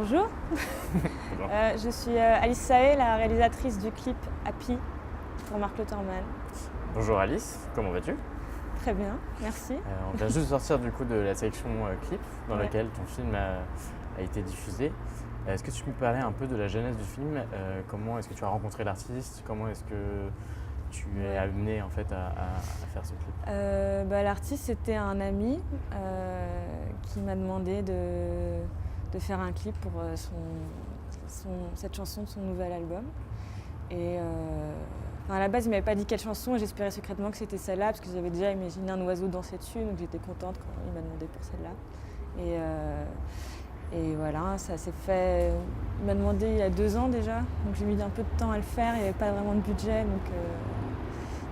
Bonjour, je suis Alice Saé, la réalisatrice du clip Happy pour Marc Lotterman. Bonjour Alice, comment vas-tu? Très bien, merci. On vient juste de sortir du coup de la sélection clip dans Ouais. laquelle ton film a été diffusé. Est-ce que tu peux me parler un peu de la genèse du film? Comment est-ce que tu as rencontré l'artiste? Comment est-ce que tu es amené en fait à faire ce clip? L'artiste, c'était un ami qui m'a demandé de faire un clip pour cette chanson de son nouvel album. Et à la base, il ne m'avait pas dit quelle chanson et j'espérais secrètement que c'était celle-là parce que j'avais déjà imaginé un oiseau danser dessus, donc j'étais contente quand il m'a demandé pour celle-là. Et voilà, ça s'est fait. Il m'a demandé il y a 2 ans déjà, donc j'ai mis un peu de temps à le faire, il n'y avait pas vraiment de budget,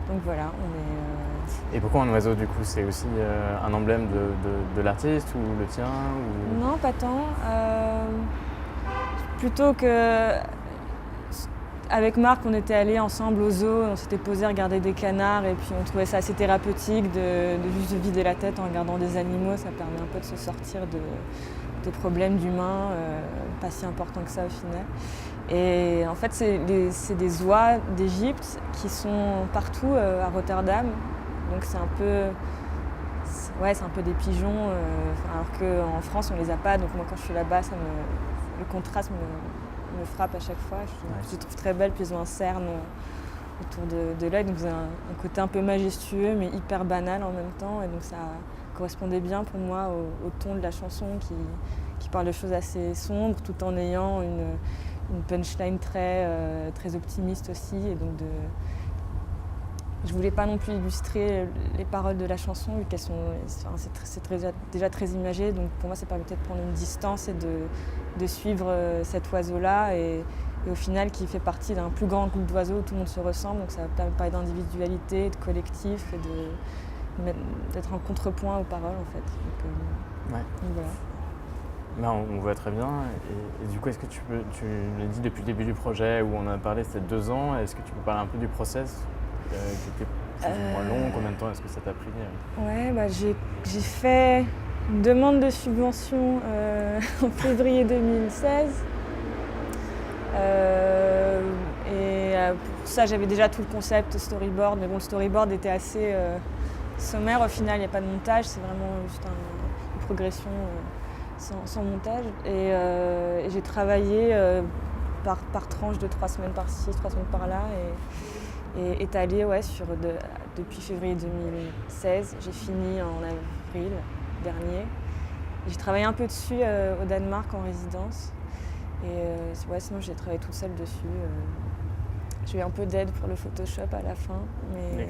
donc voilà, on est. Et pourquoi un oiseau du coup? C'est aussi un emblème de l'artiste ou le tien ou... Non, pas tant. Plutôt que. Avec Marc, on était allés ensemble au zoo, on s'était posé à regarder des canards et puis on trouvait ça assez thérapeutique de juste vider la tête en regardant des animaux. Ça permet un peu de se sortir des problèmes d'humains, pas si importants que ça au final. Et en fait, c'est des oies d'Égypte qui sont partout à Rotterdam. Donc c'est un peu des pigeons, alors qu'en France, on les a pas. Donc moi, quand je suis là-bas, le contraste me frappe à chaque fois. Je les trouve très belles, puis ils ont un cerne autour de l'œil, donc c'est un côté un peu majestueux mais hyper banal en même temps, et donc ça correspondait bien pour moi au ton de la chanson qui parle de choses assez sombres tout en ayant une punchline très optimiste aussi, et donc je voulais pas non plus illustrer les paroles de la chanson vu qu'elles c'est déjà très imagé, donc pour moi ça permettait de prendre une distance et de suivre cet oiseau-là et au final qui fait partie d'un plus grand groupe d'oiseaux où tout le monde se ressemble, donc ça permet de parler d'individualité, de collectif et d'être en contrepoint aux paroles en fait. Donc voilà. Ben, on voit très bien. Et du coup, est-ce que tu l'as dit depuis le début du projet où on en a parlé, c'était 2 ans. Est-ce que tu peux parler un peu du process qui était plus ou moins long? Combien de temps est-ce que ça t'a pris? J'ai fait une demande de subvention en février 2016. Pour ça, j'avais déjà tout le concept storyboard, mais bon, le storyboard était assez sommaire. Au final, il n'y a pas de montage, c'est vraiment juste une progression sans montage. Et j'ai travaillé par tranche de 3 semaines par-ci, 3 semaines par-là, et étalé depuis février 2016. J'ai fini en avril dernier. Et j'ai travaillé un peu dessus au Danemark en résidence. Et sinon j'ai travaillé toute seule dessus. J'ai eu un peu d'aide pour le Photoshop à la fin, mais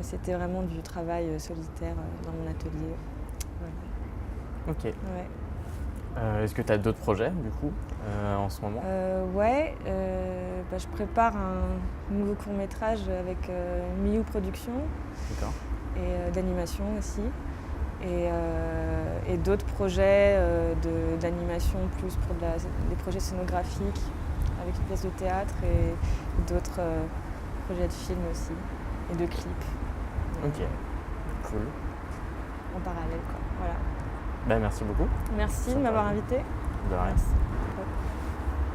c'était vraiment du travail solitaire dans mon atelier. Voilà. Ok. Ouais. Est-ce que tu as d'autres projets du coup en ce moment? Je prépare un nouveau court-métrage avec Miu Productions. D'accord. Et d'animation aussi. Et d'autres projets d'animation plus pour des projets scénographiques avec une pièce de théâtre et d'autres projets de films aussi et de clips. Ok, cool. En parallèle quoi. Voilà. Ben, merci beaucoup. Merci de m'avoir invitée. De rien. Merci.